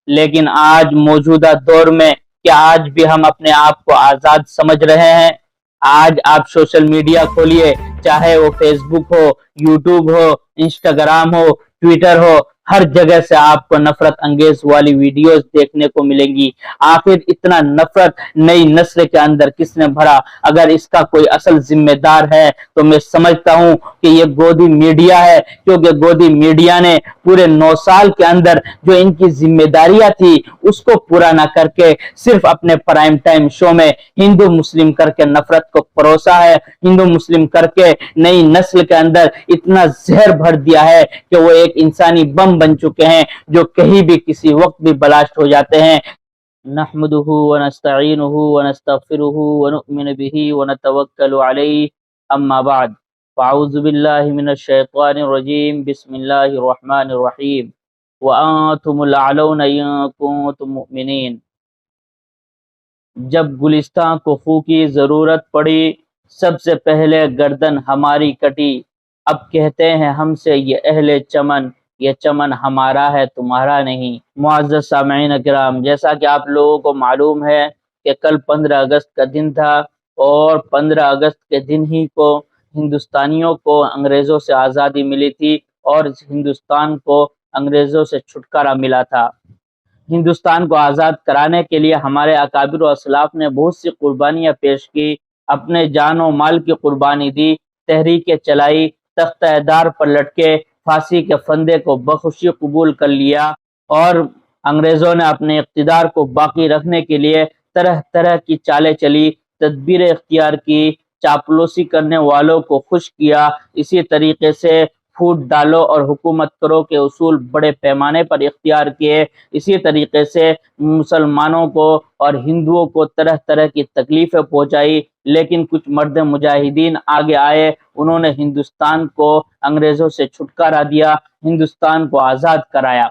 لیکن آج موجودہ دور میں کیا آج بھی ہم اپنے آپ کو آزاد سمجھ رہے ہیں؟ آج آپ سوشل میڈیا کھولیے، چاہے وہ فیس بک ہو، یوٹیوب ہو، انسٹاگرام ہو، ٹویٹر ہو، ہر جگہ سے آپ کو نفرت انگیز والی ویڈیوز دیکھنے کو ملیں گی۔ آخر اتنا نفرت نئی نسل کے اندر کس نے بھرا؟ اگر اس کا کوئی اصل ذمہ دار ہے تو میں سمجھتا ہوں کہ یہ گودی میڈیا ہے، کیونکہ گودی میڈیا نے پورے 9 سال کے اندر جو ان کی ذمہ داریاں تھی اس کو پورا نہ کر کے صرف اپنے پرائم ٹائم شو میں ہندو مسلم کر کے نفرت کو پروسا ہے، ہندو مسلم کر کے نئی نسل کے اندر اتنا زہر بھر دیا ہے کہ وہ ایک انسانی بم بن چکے ہیں جو کہیں بھی کسی وقت بھی بلاسٹ ہو جاتے ہیں۔ نحمده ونستعینه ونستغفره ونؤمن به ونتوکل علیہ، اما بعد فاعوذ باللہ من الشیطان الرجیم، بسم اللہ الرحمن الرحیم، وَأَنْتُمُ الْأَعْلَوْنَ إِن كُنتُم مُؤْمِنِينَ۔ جب گلستان کو کی ضرورت پڑی، سب سے پہلے گردن ہماری کٹی، اب کہتے ہیں ہم سے یہ اہل چمن، یہ چمن ہمارا ہے تمہارا نہیں۔ معزز سامعین کرام، جیسا کہ آپ لوگوں کو معلوم ہے کہ کل 15 اگست کا دن تھا، اور 15 اگست کے دن ہی کو ہندوستانیوں کو انگریزوں سے آزادی ملی تھی اور ہندوستان کو انگریزوں سے چھٹکارا ملا تھا۔ ہندوستان کو آزاد کرانے کے لیے ہمارے اکابر و اسلاف نے بہت سی قربانیاں پیش کی، اپنے جان و مال کی قربانی دی، تحریکیں چلائی، تختہ دار پر لٹکے، پھانسی کے پھندے کو بخوشی قبول کر لیا، اور انگریزوں نے اپنے اقتدار کو باقی رکھنے کے لیے طرح طرح کی چالیں چلی، تدبیریں اختیار کی، چاپلوسی کرنے والوں کو خوش کیا۔ اسی طریقے سے پھوٹ ڈالو اور حکومت کرو کے اصول بڑے پیمانے پر اختیار کیے۔ اسی طریقے سے مسلمانوں کو اور ہندوؤں کو طرح طرح کی تکلیفیں پہنچائی، لیکن کچھ مرد مجاہدین آگے آئے، انہوں نے ہندوستان کو انگریزوں سے چھٹکارا دیا، ہندوستان کو آزاد کرایا۔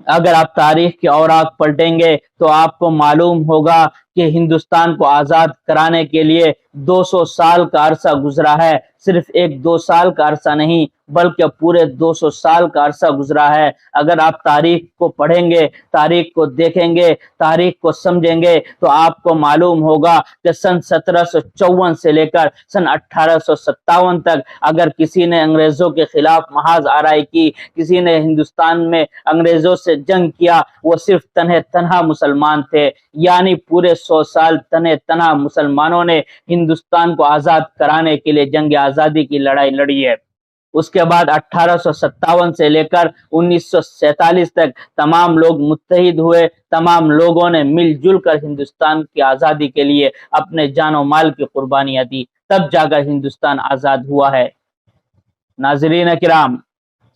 اگر آپ تاریخ کے اوراق پلٹیں گے تو آپ کو معلوم ہوگا کہ ہندوستان کو آزاد کرانے کے لیے 200 سال کا عرصہ گزرا ہے، صرف 1-2 سال کا عرصہ نہیں بلکہ پورے 200 سال کا عرصہ گزرا ہے۔ اگر آپ تاریخ کو پڑھیں گے، تاریخ کو دیکھیں گے، تاریخ کو سمجھیں گے تو آپ کو معلوم ہوگا کہ سن 1754 سے لے کر سن 1857 تک اگر کسی نے انگریزوں کے خلاف محاذ آرائی کی، کسی نے ہندوستان میں انگریزوں سے جنگ کیا، وہ صرف تنہا مسلمان تھے، یعنی پورے 100 سال تنہا مسلمانوں نے ہندوستان کو آزاد کرانے کے لیے جنگ آزادی کی لڑائی لڑی ہے۔ اس کے بعد 1857 سے لے کر 1947 تک تمام لوگ متحد ہوئے، تمام لوگوں نے مل جل کر ہندوستان کی آزادی کے لیے اپنے جان و مال کی قربانیاں دی، تب جا کر ہندوستان آزاد ہوا ہے۔ ناظرین کرام،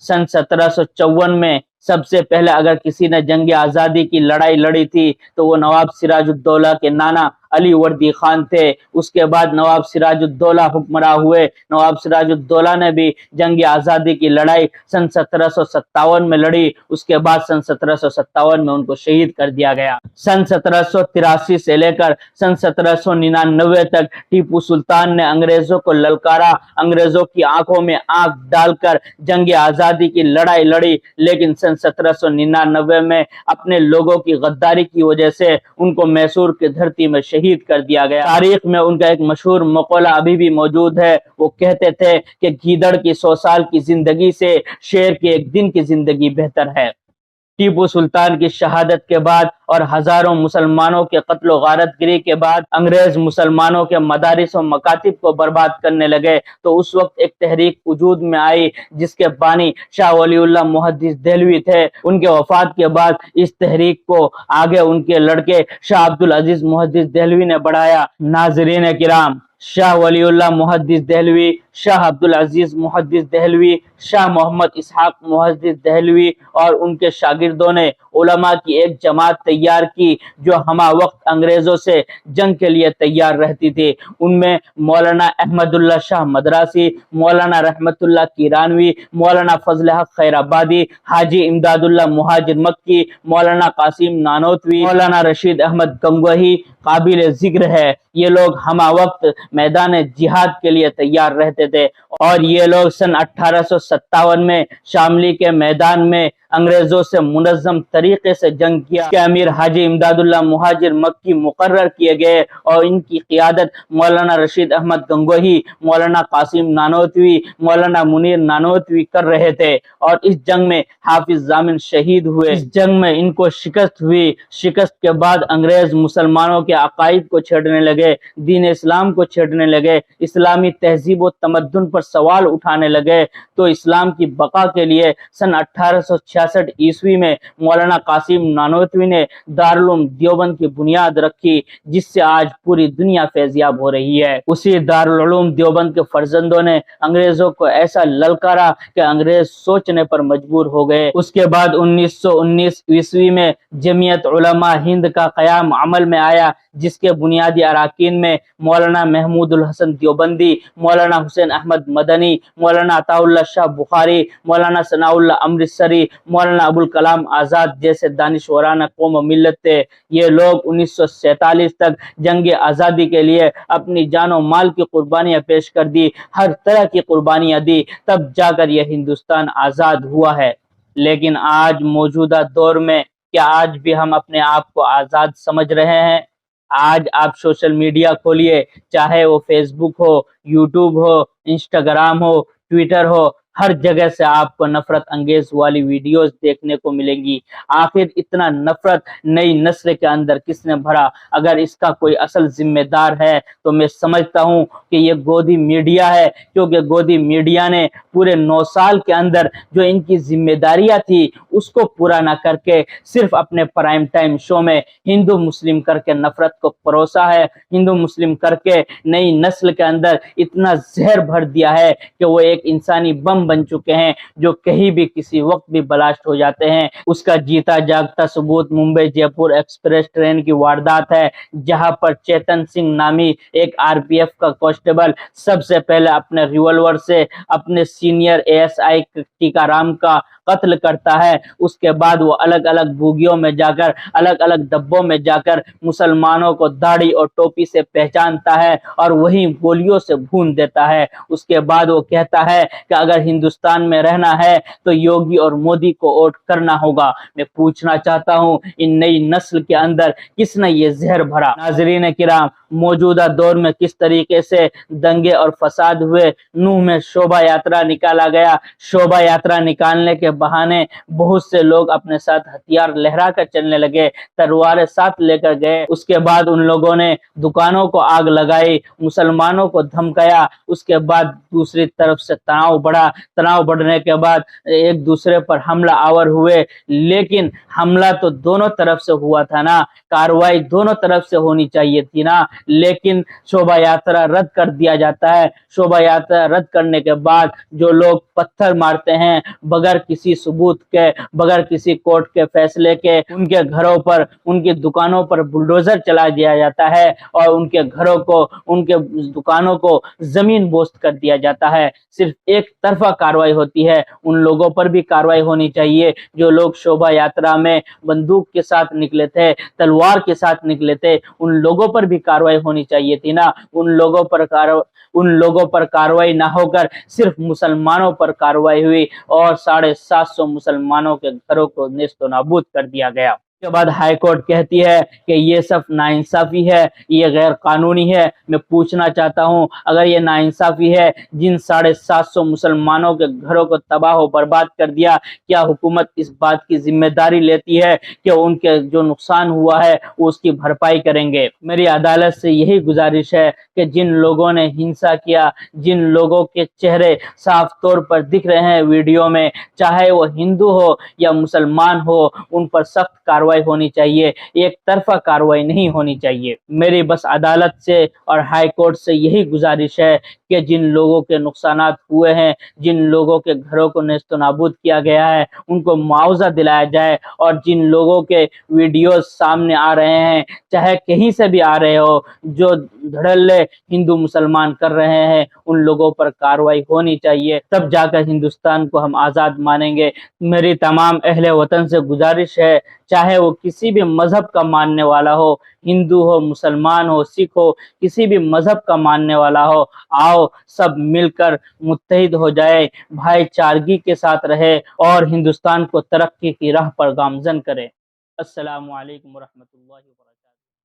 سن 1754 میں سب سے پہلے اگر کسی نے جنگ آزادی کی لڑائی لڑی تھی تو وہ نواب سراج الدولہ کے نانا علی وردی خان تھے۔ اس کے بعد نواب سراج الدولہ حکمراں ہوئے، نواب سراج الدولہ نے بھی جنگ آزادی کی لڑائی سن 1757 میں لڑی، اس کے بعد سن 1757 میں ان کو شہید کر دیا گیا۔ سن 1783 سے لے کر سن 1799 تک ٹیپو سلطان نے انگریزوں کو للکارا، انگریزوں کی آنکھوں میں آنکھ ڈال کر جنگ آزادی کی لڑائی لڑی، لیکن سن 1799 میں اپنے لوگوں کی غداری کی وجہ سے ان کو میسور کی دھرتی میں شہید کر دیا گیا۔ تاریخ میں ان کا ایک مشہور مقولہ ابھی بھی موجود ہے، وہ کہتے تھے کہ گیدڑ کی 100 سال کی زندگی سے شیر کی 1 دن کی زندگی بہتر ہے۔ ٹیپو سلطان کی شہادت کے بعد اور ہزاروں مسلمانوں کے قتل و غارت گری کے بعد انگریز مسلمانوں کے مدارس و مکاتب کو برباد کرنے لگے، تو اس وقت ایک تحریک وجود میں آئی جس کے بانی شاہ ولی اللہ محدث دہلوی تھے۔ ان کے وفات کے بعد اس تحریک کو آگے ان کے لڑکے شاہ عبدالعزیز محدث دہلوی نے بڑھایا۔ ناظرین کرام، شاہ ولی اللہ محدث دہلوی، شاہ عبدالعزیز محدث دہلوی، شاہ محمد اسحاق محدث دہلوی اور ان کے شاگردوں نے علماء کی ایک جماعت تیار کی جو ہمہ وقت انگریزوں سے جنگ کے لیے تیار رہتی تھی۔ ان میں مولانا احمد اللہ شاہ مدراسی، مولانا رحمت اللہ کیرانوی، مولانا فضل حق خیر آبادی، حاجی امداد اللہ مہاجر مکی، مولانا قاسم نانوتوی، مولانا رشید احمد گنگوہی قابل ذکر ہے۔ یہ لوگ ہمہ وقت میدان جہاد کے لیے تیار رہتے تھے، اور یہ لوگ سن 1857 میں شاملی کے میدان میں انگریزوں سے منظم طریقے سے جنگ کیا کہ امیر حاجی امداد اللہ مہاجر مکی مقرر کیے گئے اور ان کی قیادت مولانا رشید احمد گنگوہی، مولانا قاسم نانوتوی، مولانا منیر نانوتوی کر رہے تھے، اور اس جنگ میں حافظ ضامن شہید ہوئے۔ اس جنگ میں ان کو شکست ہوئی۔ شکست کے بعد انگریز مسلمانوں کے عقائد کو چھیڑنے لگے، دین اسلام کو چھیڑنے لگے، اسلامی تہذیب و تمدن پر سوال اٹھانے لگے۔ تو اسلام کی بقا کے لیے سن 1866 عیسوی میں مولانا قاسم نانوتوی نے دارالعلوم دیوبند کی بنیاد رکھی، جس سے آج پوری دنیا فیضیاب ہو رہی ہے۔ اسی دارالعلوم دیوبند کے فرزندوں نے انگریزوں کو ایسا للکارا کہ انگریز سوچنے پر مجبور ہو گئے۔ اس کے بعد 1919 عیسوی میں جمعیت علماء ہند کا قیام عمل میں آیا، جس کے بنیادی اراکین میں مولانا محمود الحسن دیوبندی، مولانا حسین احمد مدنی، مولانا عطا اللہ شاہ بخاری، مولانا ثناء اللہ امرتسری، مولانا ابوالکلام آزاد جیسے دانشوران قوم و ملت تھے۔ یہ لوگ 1947 تک جنگ آزادی کے لیے اپنی جان و مال کی قربانیاں پیش کر دی، ہر طرح کی قربانیاں دی، تب جا کر یہ ہندوستان آزاد ہوا ہے۔ لیکن آج موجودہ دور میں کیا آج بھی ہم اپنے آپ کو آزاد سمجھ رہے ہیں؟ آج آپ سوشل میڈیا کھولیے، چاہے وہ فیس بک ہو، یوٹیوب ہو، انسٹاگرام ہو، ٹویٹر ہو، ہر جگہ سے آپ کو نفرت انگیز والی ویڈیوز دیکھنے کو ملیں گی۔ آخر اتنا نفرت نئی نسل کے اندر کس نے بھرا؟ اگر اس کا کوئی اصل ذمہ دار ہے تو میں سمجھتا ہوں کہ یہ گودی میڈیا ہے، کیونکہ گودی میڈیا نے پورے 9 سال کے اندر جو ان کی ذمہ داریاں تھی اس کو پورا نہ کر کے صرف اپنے پرائم ٹائم شو میں ہندو مسلم کر کے نفرت کو پروسا ہے، ہندو مسلم کر کے نئی نسل کے اندر اتنا زہر بھر دیا ہے کہ وہ ایک انسانی بم بن چکے ہیں جو کہیں بھی کسی وقت بھی بلاسٹ ہو جاتے ہیں۔ اس کا جیتا جاگتا ثبوت ممبئی جے پور ایکسپریس ٹرین کی واردات ہے، جہاں پر چیتن سنگھ نامی ایک RPF کا کانسٹیبل سب سے پہلے اپنے ریوالور سے اپنے سینئر ASI ٹیکا رام کا قتل کرتا ہے۔ اس کے بعد وہ الگ الگ بوگیوں میں جا کر، الگ الگ ڈبوں میں جا کر مسلمانوں کو داڑھی اور ٹوپی سے پہچانتا ہے اور وہی گولیوں سے بھون دیتا ہے۔ اس کے بعد وہ کہتا ہے کہ اگر ہندوستان میں رہنا ہے تو یوگی اور مودی کو ووٹ کرنا ہوگا۔ میں پوچھنا چاہتا ہوں ان نئی نسل کے اندر کس نے یہ زہر بھرا؟ ناظرین کرام، موجودہ دور میں کس طریقے سے دنگے اور فساد ہوئے، نوح میں شوبھا یاترا نکالا گیا۔ شوبھا یاترا نکالنے کے بہانے بہت سے لوگ اپنے ساتھ ہتھیار لہرا کر چلنے لگے، تلواریں ساتھ لے کر گئے۔ اس کے بعد ان لوگوں نے دکانوں کو آگ لگائی، مسلمانوں کو دھمکایا۔ اس کے بعد دوسری طرف سے تناؤ بڑھا، تناؤ بڑھنے کے بعد ایک دوسرے پر حملہ آور ہوئے۔ لیکن حملہ تو دونوں طرف سے ہوا تھا نا، کارروائی دونوں طرف سے ہونی چاہیے تھی نا، لیکن شوبھا یاترا رد کر دیا جاتا ہے۔ شوبھا یاترا رد کرنے کے بعد جو لوگ پتھر مارتے ہیں بغیر کسی ثبوت کے، بغیر کسی کورٹ کے فیصلے کے، ان کے گھروں پر، ان کی دکانوں پر بلڈوزر چلا دیا جاتا ہے اور ان کے گھروں کو، ان کے دکانوں کو زمین بوست کر دیا جاتا ہے۔ صرف ایک طرفہ کارروائی ہوتی ہے۔ ان لوگوں پر بھی کارروائی ہونی چاہیے جو لوگ شوبھا یاترا میں بندوق کے ساتھ نکلے تھے، تلوار کے ساتھ نکلے تھے، ان لوگوں پر بھی کارروائی ہونی چاہیے تھی نا۔ ان لوگوں پر کارروائی نہ ہو کر صرف مسلمانوں پر کارروائی ہوئی اور 750 مسلمانوں کے گھروں کو نیست و نابود کر دیا گیا۔ اس کے بعد ہائی کورٹ کہتی ہے کہ یہ سب ناانصافی ہے، یہ غیر قانونی ہے۔ میں پوچھنا چاہتا ہوں اگر یہ ناانصافی ہے، جن 750 مسلمانوں کے گھروں کو تباہ و برباد کر دیا، کیا حکومت اس بات کی ذمہ داری لیتی ہے کہ ان کے جو نقصان ہوا ہے وہ اس کی بھرپائی کریں گے؟ میری عدالت سے یہی گزارش ہے کہ جن لوگوں نے ہنسا کیا، جن لوگوں کے چہرے صاف طور پر دکھ رہے ہیں ویڈیو میں، چاہے وہ ہندو ہو یا مسلمان ہو، ان پر سخت کارروائی ہونی چاہیے، ایک طرفہ کارروائی نہیں ہونی چاہیے۔ میری بس عدالت سے اور ہائی کورٹ سے یہی گزارش ہے کہ جن لوگوں کے نقصانات ہوئے ہیں، جن لوگوں کے گھروں کو نیست و نابود کیا گیا ہے، ان کو معاوضہ دلایا جائے، اور جن لوگوں کے ویڈیوز سامنے آ رہے ہیں، چاہے کہیں سے بھی آ رہے ہو، جو دھڑلے ہندو مسلمان کر رہے ہیں، ان لوگوں پر کارروائی ہونی چاہیے، تب جا کر ہندوستان کو ہم آزاد مانیں گے۔ میری تمام اہل وطن سے گزارش ہے، چاہے چاہے وہ کسی بھی مذہب کا ماننے والا ہو، ہندو ہو، مسلمان ہو، سکھ ہو، کسی بھی مذہب کا ماننے والا ہو، آؤ سب مل کر متحد ہو جائے، بھائی چارگی کے ساتھ رہے اور ہندوستان کو ترقی کی راہ پر گامزن کرے۔ السلام علیکم ورحمۃ اللہ وبرکاتہ۔